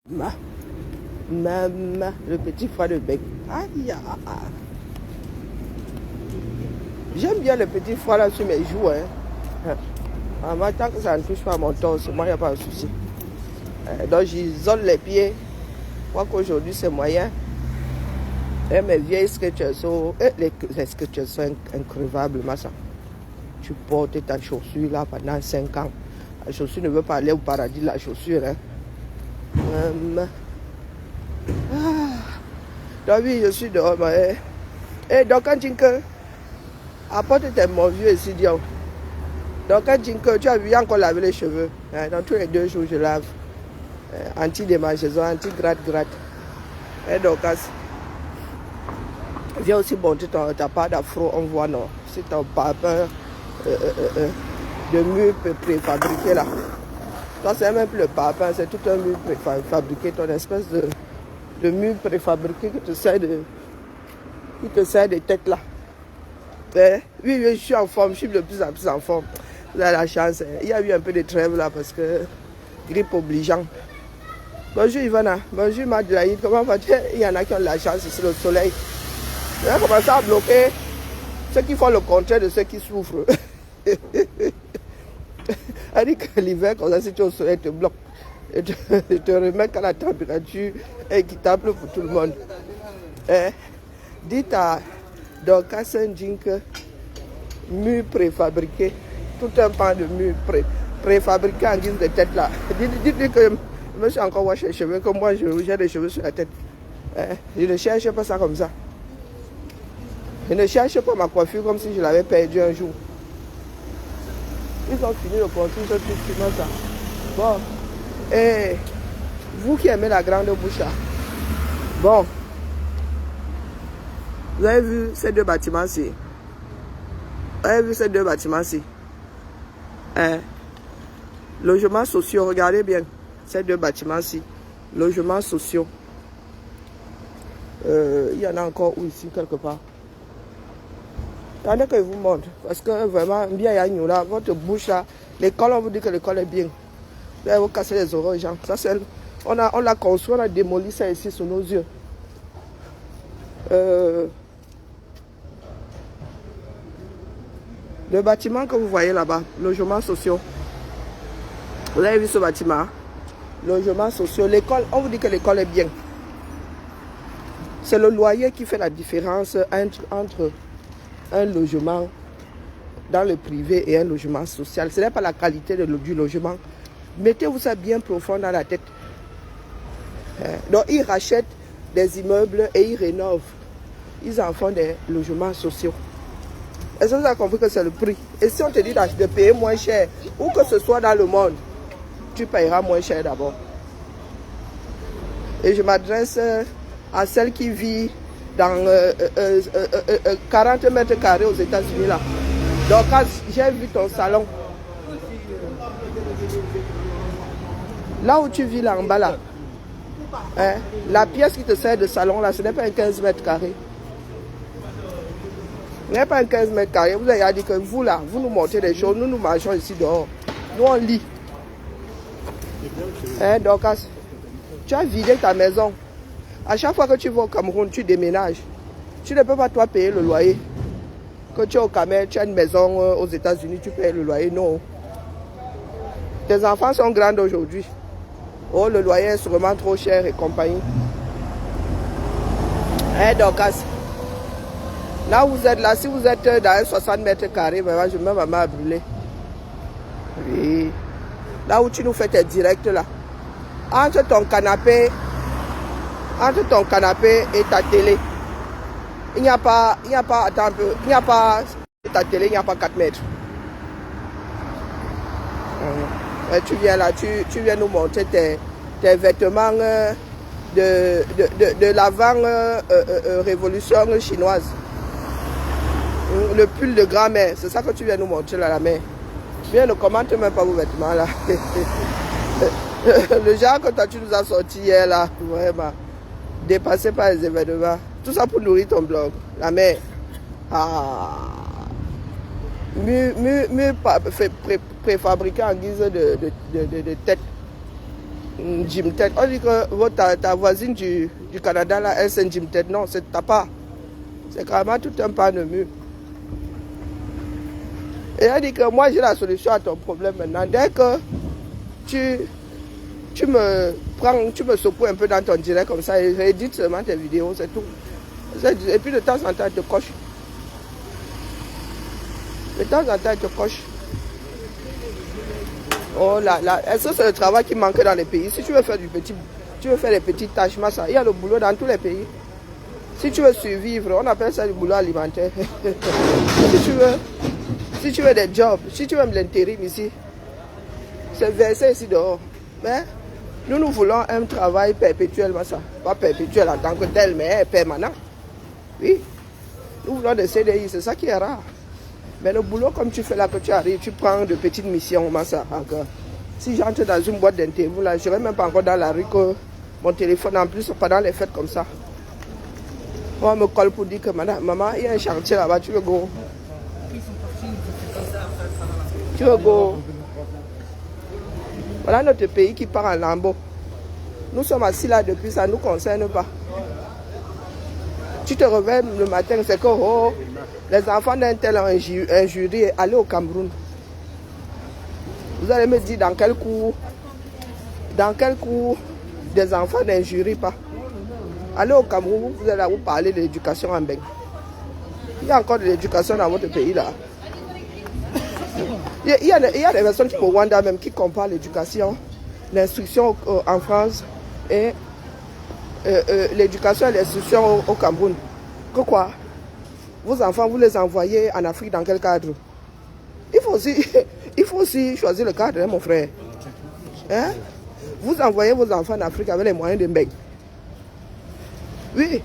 Maman, le petit frère de bec. Aïe, j'aime bien le petit frère là sur mes joues. Hein. Tant que ça ne touche pas à mon torse, moi, il n'y a pas de souci. Donc, j'isole les pieds. Je crois qu'aujourd'hui, c'est moyen. Et mes vieilles sketchers sont... les sketchers sont increvables, ça. Tu portes ta chaussure là pendant 5 ans. La chaussure ne veut pas aller au paradis, la chaussure. Hein. Donc oui, je suis dehors. Donc quand apporte tes mon vieux ici, Dion. Donc quand tu as vu encore laver les cheveux. Hein, dans tous les 2 jours, je lave. Anti-démangeaison, anti-gratte-gratte. Et donc, viens aussi monter ta part d'afro, on voit, non. C'est ton parfum de mur préfabriqué là. Toi, c'est même plus le parfum, c'est tout un mur préfabriqué, ton espèce de mur préfabriqué qui te sert des têtes là. Oui, je suis en forme, je suis de plus en plus en forme. Vous avez la chance. Il y a eu un peu de trêve là parce que grippe obligeant. Bonjour Ivana, bonjour Madelaïde, comment vas-tu? Il y en a qui ont la chance ici, le soleil. On a commencé à bloquer ceux qui font le contraire de ceux qui souffrent. Elle dit que l'hiver, comme ça, si tu es au soleil, te bloque. Et te remet quand la température est équitable pour tout le monde. Dites à Dorcas Saint-Jean que mur préfabriqué, tout un pan de mur préfabriqué en guise de tête là. Dites-lui que je me suis encore wash les cheveux, comme moi j'ai des cheveux sur la tête. Je ne cherche pas ça comme ça. Je ne cherche pas ma coiffure comme si je l'avais perdu un jour. Ils ont fini de construire ce truc comme ça. Bon. Et vous qui aimez la grande bouche là. Bon. Vous avez vu ces 2 bâtiments-ci? Vous avez vu ces 2 bâtiments-ci? Logements sociaux, regardez bien. Ces 2 bâtiments-ci. Logements sociaux. Il y en a encore où ici, quelque part. Attendez que je vous montre. Parce que vraiment, bien là, votre bouche là, l'école, on vous dit que l'école est bien. Vous allez vous casser les oreilles, gens. Ça, c'est, on l'a construit, on a démoli ça ici sous nos yeux. Le bâtiment que vous voyez là-bas, logements sociaux. Vous avez vu ce bâtiment? Logements sociaux. L'école, on vous dit que l'école est bien. C'est le loyer qui fait la différence entre un logement dans le privé et un logement social. Ce n'est pas la qualité du logement. Mettez-vous ça bien profond dans la tête. Donc, ils rachètent des immeubles et ils rénovent. Ils en font des logements sociaux. Est-ce que vous avez compris que c'est le prix? Et si on te dit de payer moins cher, où que ce soit dans le monde, tu payeras moins cher d'abord. Et je m'adresse à celle qui vit dans 40 mètres carrés aux États-Unis là. Donc quand j'ai vu ton salon, là où tu vis là en bas là, la pièce qui te sert de salon là, ce n'est pas un 15 mètres carrés. Ce n'est pas un 15 mètres carrés. Vous avez dit que vous là, vous nous montrez des choses, nous marchons ici dehors. Nous on lit. Donc tu as vidé ta maison. À chaque fois que tu vas au Cameroun, tu déménages. Tu ne peux pas toi payer le loyer. Quand tu es au Cameroun, tu as une maison aux États-Unis, tu payes le loyer. Non. Tes enfants sont grands aujourd'hui. Oh, le loyer est sûrement trop cher et compagnie. Donc, là où vous êtes, là, si vous êtes dans un 60 mètres carrés, je mets ma main à brûler. Oui. Là où tu nous fais tes directs, là. Entre ton canapé et ta télé, il n'y a pas, attends un peu, il n'y a pas, ta télé, il n'y a pas 4 mètres. Tu viens là, tu viens nous montrer tes vêtements de l'avant révolution chinoise. Le pull de grand-mère, c'est ça que tu viens nous montrer là, la mère. Viens, ne commente même pas vos vêtements là. Le genre que toi tu nous as sorti hier là, vraiment, dépassé par les événements. Tout ça pour nourrir ton blog. La mère. Mieux préfabriqué en guise de tête. Gym tête. On dit que ta voisine du Canada, là, elle, c'est une gym tête. Non, c'est ta part. C'est carrément tout un pan de mur. Et elle dit que moi, j'ai la solution à ton problème maintenant. Dès que tu me prends, tu me secoues un peu dans ton direct comme ça, et réédite seulement tes vidéos, c'est tout. Et puis de temps en temps, elle te coche. De temps en temps, elle te coche. Oh là là, est-ce que c'est le travail qui manque dans les pays? Si tu veux faire tu veux faire des petites tâches, il y a le boulot dans tous les pays. Si tu veux survivre, on appelle ça du boulot alimentaire. si tu veux des jobs, si tu veux l'intérim ici, c'est versé ici dehors. Mais nous voulons un travail perpétuel, ça. Pas perpétuel en tant que tel, mais permanent. Oui, nous voulons des CDI, c'est ça qui est rare. Mais le boulot, comme tu fais là, que tu arrives, tu prends de petites missions, ça. Encore. Si j'entre dans une boîte d'interview, là, je ne serai même pas encore dans la rue que mon téléphone, en plus, pendant les fêtes comme ça. On me colle pour dire que maman, il y a un chantier là-bas, tu veux go? Tu veux go? Voilà notre pays qui part en lambeaux. Nous sommes assis là depuis, ça ne nous concerne pas. Tu te réveilles le matin, c'est que oh, les enfants d'un tel ont injurié, allez au Cameroun. Vous allez me dire dans quel cours des enfants n'injurient pas. Allez au Cameroun, vous allez vous parler de l'éducation en Beng. Il y a encore de l'éducation dans votre pays là. Il y a des personnes au Rwanda même qui comparent l'éducation, l'instruction en France et l'éducation et l'instruction au Cameroun. Que quoi? Vos enfants, vous les envoyez en Afrique dans quel cadre? Il faut aussi choisir le cadre, hein, mon frère. Hein? Vous envoyez vos enfants en Afrique avec les moyens de Mbeng. Oui.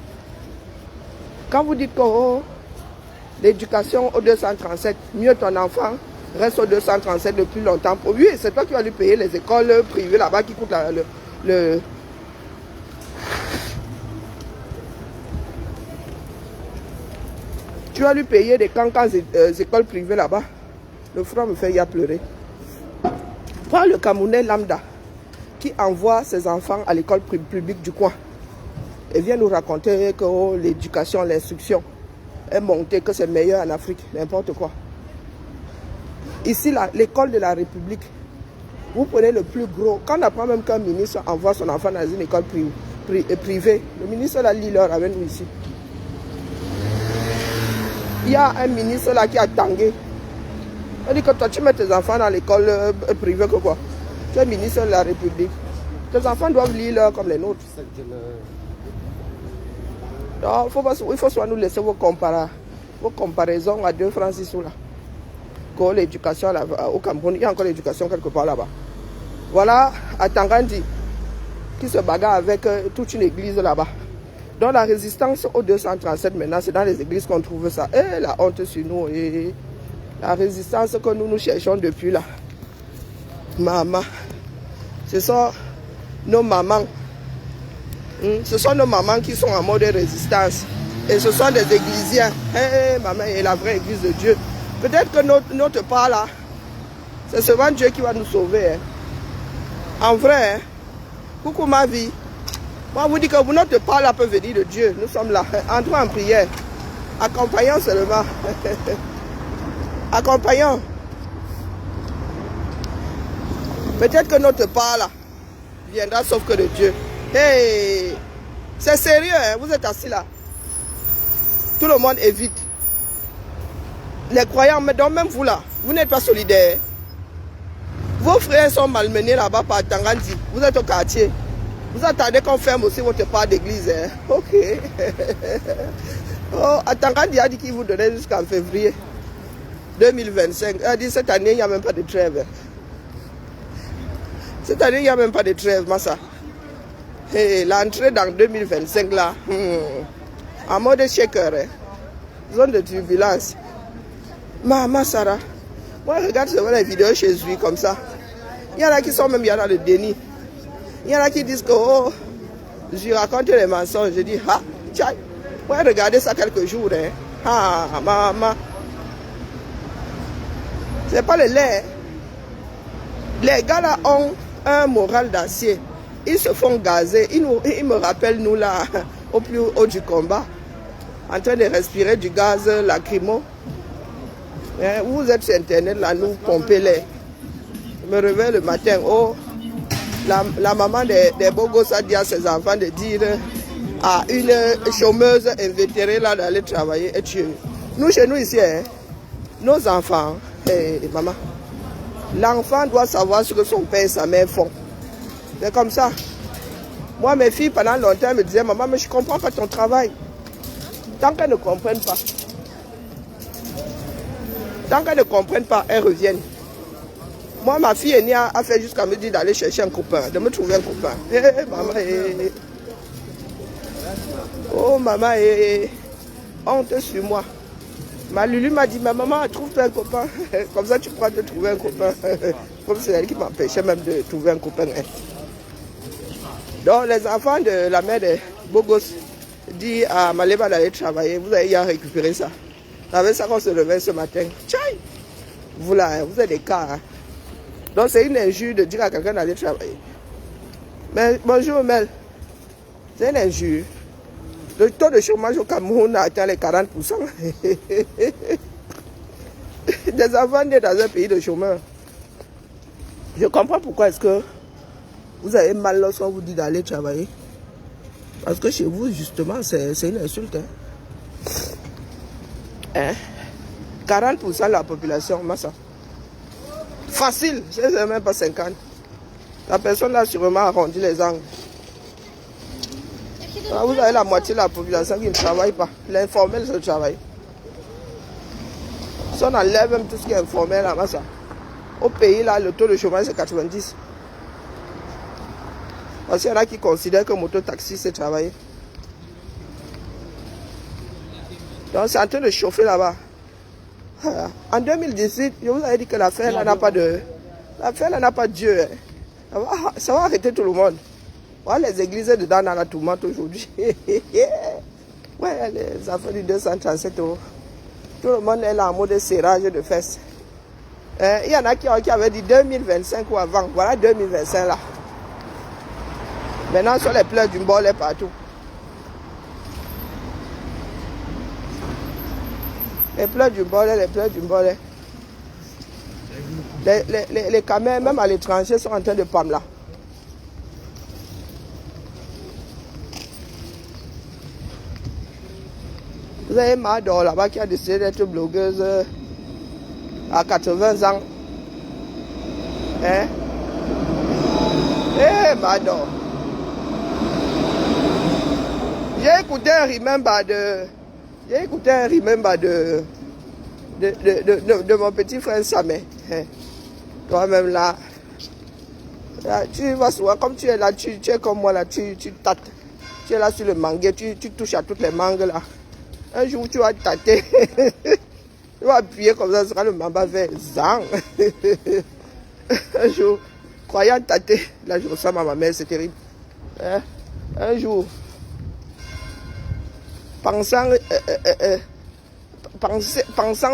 Quand vous dites que oh, l'éducation au 237, mieux ton enfant reste au 237 depuis longtemps. Oui, c'est toi qui vas lui payer les écoles privées là-bas qui coûtent le... Tu vas lui payer des cancans écoles privées là-bas. Le frère me fait y a pleurer. Prends le Camerounais lambda qui envoie ses enfants à l'école publique du coin et vient nous raconter que oh, l'éducation, l'instruction est montée, que c'est meilleur en Afrique, n'importe quoi. Ici, l'école de la République, vous prenez le plus gros. Quand on apprend même qu'un ministre envoie son enfant dans une école privée, le ministre la lit l'heure avec nous ici. Il y a un ministre là qui a tangué. On dit que toi tu mets tes enfants dans l'école privée que quoi? Tu es ministre de la République. Tes enfants doivent lire l'heure comme les nôtres. Non, il faut soit nous laisser vos comparaisons à 2 francs 6 sous là. Que l'éducation au Cameroun, il y a encore l'éducation quelque part là-bas. Voilà à Tangandi qui se bagarre avec toute une église là-bas. Donc la résistance au 237 maintenant, c'est dans les églises qu'on trouve ça. Et la honte sur nous. Et la résistance que nous cherchons depuis là. Maman. Ce sont nos mamans. Ce sont nos mamans qui sont en mode résistance. Et ce sont des églisiens. Maman est la vraie église de Dieu. Peut-être que notre part là, c'est seulement Dieu qui va nous sauver. Hein. En vrai, hein. Coucou ma vie. Moi, vous dis que notre part là peut venir de Dieu. Nous sommes là. Entrons en prière. Accompagnons seulement. Accompagnons. Peut-être que notre part là viendra sauf que de Dieu. Hey, c'est sérieux, hein? Vous êtes assis là. Tout le monde évite. Les croyants, mais donc même vous là, vous n'êtes pas solidaires. Vos frères sont malmenés là-bas par Tangandi. Vous êtes au quartier. Vous attendez qu'on ferme aussi votre part d'église. Hein? Ok. Oh, Tangandi a dit qu'il vous donnait jusqu'en février 2025. Il a dit cette année, il n'y a même pas de trêve. Cette année, il n'y a même pas de trêve, Massa. Hey, l'entrée dans 2025 là, en mode shaker, hein? Zone de turbulence. Maman Sarah, moi je regarde souvent les vidéos chez lui comme ça. Il y en a qui sont même dans le déni. Il y en a qui disent que oh, je raconte les mensonges. Je dis, ah, tiens, moi regardez ça quelques jours. Hein. Ah, maman. C'est pas le lait. Les gars là ont un moral d'acier. Ils se font gazer. Ils me rappellent, nous, là, au plus haut du combat, en train de respirer du gaz lacrymo. Hein, vous êtes sur Internet, là, nous pomper l'air. Je me réveille le matin. Oh, la maman des beaux gosses a dit à ses enfants de dire à une chômeuse invétérée là d'aller travailler et tuer. Nous, chez nous ici, hein, nos enfants, maman, l'enfant doit savoir ce que son père et sa mère font. C'est comme ça. Moi, mes filles, pendant longtemps, me disaient, maman, mais je ne comprends pas ton travail. Tant qu'elles ne comprennent pas. Tant qu'elles ne comprennent pas, elles reviennent. Moi, ma fille aînée a fait jusqu'à me dire d'aller chercher un copain, de me trouver un copain. Maman, oh, maman, honte sur moi. Ma Lulu m'a dit, ma maman, trouve-toi un copain. Comme ça, tu pourras te trouver un copain. Comme c'est elle qui m'empêchait même de trouver un copain. Donc, les enfants de la mère des beaux gosses disent à Malema d'aller travailler. Vous avez hier récupéré ça. C'est avec ça qu'on se levait ce matin. Tchaï! Vous là, vous êtes des cas. Hein. Donc, c'est une injure de dire à quelqu'un d'aller travailler. Mais bonjour, Mel. C'est une injure. Le taux de chômage au Cameroun a atteint les 40%. Des enfants nés dans un pays de chômeurs. Je comprends pourquoi est-ce que vous avez mal lorsqu'on vous dit d'aller travailler. Parce que chez vous, justement, c'est une insulte. Hein? 40% de la population, massa. Facile, c'est même pas 50. La personne là sûrement arrondi les angles. Alors, vous avez la moitié de la population qui ne travaille pas. L'informel, c'est le travail. Si on enlève même tout ce qui est informel, là, massa. Au pays, là, le taux de chômage, c'est 90. Parce qu'il y en a qui considèrent que moto-taxi, c'est travailler. Donc, c'est en train de chauffer là-bas. En 2018, je vous avais dit que l'affaire là n'a pas de... L'affaire là n'a pas de Dieu. Hein. Ça va arrêter tout le monde. Voilà les églises dedans dans la tourmente aujourd'hui. Ouais, les affaires du 237 euros. Tout le monde est là en mode serrage de fesses. Il y en a qui avaient dit 2025 ou avant. Voilà 2025 là. Maintenant, sur les pleurs du bol est partout. Les pleurs du bol, les pleurs du bol. Les caméras, même à l'étranger, sont en train de pam là. Vous avez Mado là-bas qui a décidé d'être blogueuse à 80 ans. Hein? Mado. J'ai écouté un remember de mon petit frère Samé. Hein? Toi-même là, tu vas souvent, comme tu es là, tu es comme moi là, tu tâtes. Tu es là sur le mangue, tu touches à toutes les mangues là. Un jour, tu vas tâter. Tu vas appuyer comme ça, ce sera le mamba vert. Zang. Un jour, croyant tâter, là je ressens ma mère, c'est terrible. Un jour, pensant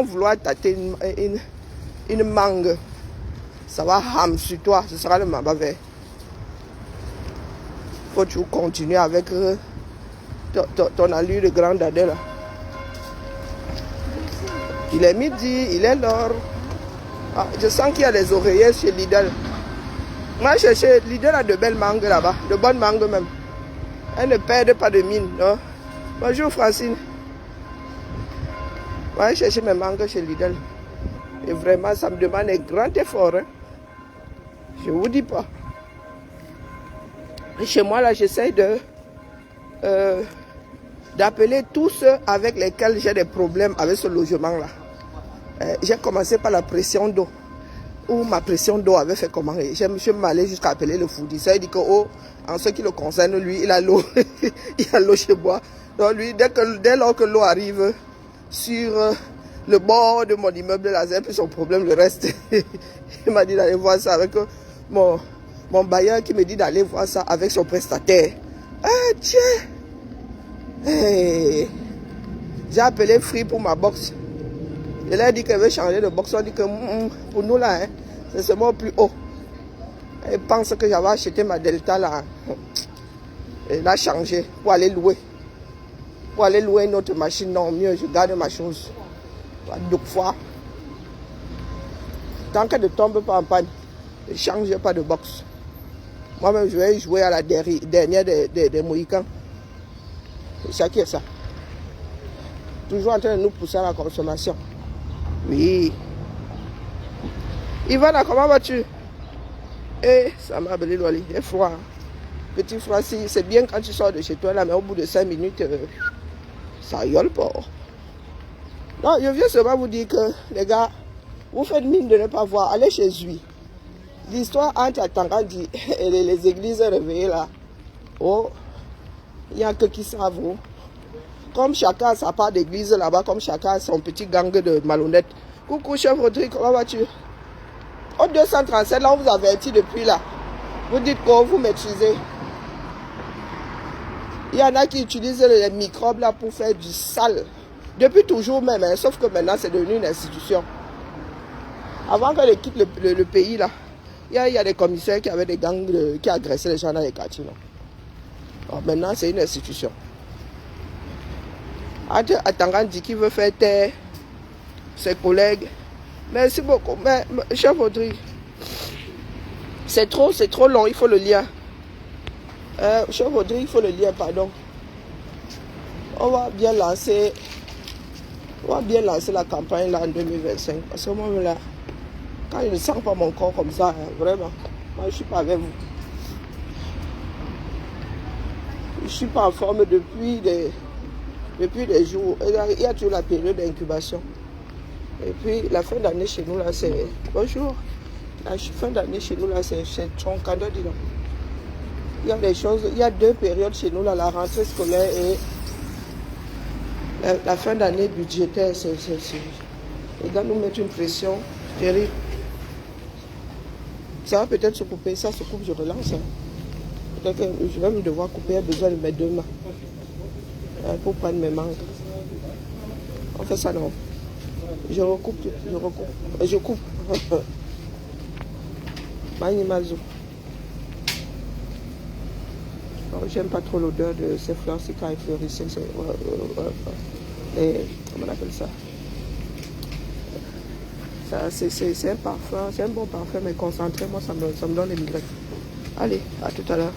vouloir tâter une mangue, ça va ham sur toi, ce sera le mamba vert. Faut toujours continuer avec ton allure de grande dadé là. Il est midi, il est l'heure. Ah, je sens qu'il y a des oreillers chez Lidl. Moi, chez Lidl a de belles mangues là-bas, de bonnes mangues même. Elles ne perdent pas de mine, non? Bonjour Francine. Moi, je cherche mes mangues chez Lidl. Et vraiment, ça me demande un grand effort. Hein? Je vous dis pas. Et chez moi, là, j'essaie d'appeler tous ceux avec lesquels j'ai des problèmes avec ce logement-là. J'ai commencé par la pression d'eau. Où ma pression d'eau avait fait comment? Je me suis allé jusqu'à appeler le fournisseur. Il dit que, oh, en ce qui le concerne, lui, il a l'eau. Il a l'eau chez moi. Donc lui, dès lors que l'eau arrive sur le bord de mon immeuble, là, c'est un peu son problème, le reste. Il m'a dit d'aller voir ça avec mon bailleur qui me dit d'aller voir ça avec son prestataire. Ah, tiens! Hey. J'ai appelé Free pour ma box. Je leur ai dit qu'elle veut changer de box. On dit que pour nous là, hein, c'est seulement plus haut. Elle pense que j'avais acheté ma Delta là. Elle a changé pour aller louer. Pour aller louer une autre machine. Non, mieux, je garde ma chose. Deux fois. Tant qu'elle ne tombe pas en panne, je ne change pas de box. Moi-même, je vais jouer à la dernière des Mohicans. C'est ça qui est ça. Toujours en train de nous pousser à la consommation. Oui. Ivana, comment vas-tu? Eh, ça m'a appelé Loli. Il est froid. Petit froid, c'est bien quand tu sors de chez toi là, mais au bout de 5 minutes, ça gueule pas. Non, je viens seulement vous dire que, les gars, vous faites mine de ne pas voir. Allez chez lui. L'histoire entre Tangandi et les églises réveillées là. Oh, il n'y a que qui savent. Oh. Comme chacun a sa part d'église là-bas, comme chacun a son petit gang de malhonnêtes. Coucou, chef Rodrigue, comment vas-tu? Au 237, là, on vous avertit depuis là. Vous dites que vous maîtrisez. Il y en a qui utilisent les microbes là pour faire du sale. Depuis toujours même, hein, sauf que maintenant, c'est devenu une institution. Avant qu'elle quitte le pays là, il y a des commissaires qui avaient des gangs qui agressaient les gens dans les quartiers. Alors, maintenant, c'est une institution. Tangandi qui veut faire taire ses collègues. Merci beaucoup. Mais, chef Audrey, c'est trop long, il faut le lire. Chef Audrey, il faut le lire, pardon. On va bien lancer la campagne là en 2025. À ce moment-là, quand je ne sens pas mon corps comme ça, hein, vraiment, moi je ne suis pas avec vous. Je ne suis pas en forme depuis des jours. Il y a toujours la période d'incubation. Et puis la fin d'année chez nous là, c'est... Bonjour. La fin d'année chez nous là, c'est troncador, dis donc. Il y a des choses, il y a 2 périodes chez nous là, la rentrée scolaire et la fin d'année budgétaire. Les gars nous mettent une pression terrible. Ça va peut-être se couper, ça se coupe, je relance. Hein. Peut-être que je vais me devoir couper, j'ai besoin de mes 2 mains pour prendre mes mangues. On fait ça non. Je recoupe. Je coupe. Magnimazo. J'aime pas trop l'odeur de ces fleurs-ci quand elles fleurissent. Comment on appelle ça? C'est un parfum, c'est un bon parfum, mais concentré, moi ça me donne des migraines. Allez, à tout à l'heure.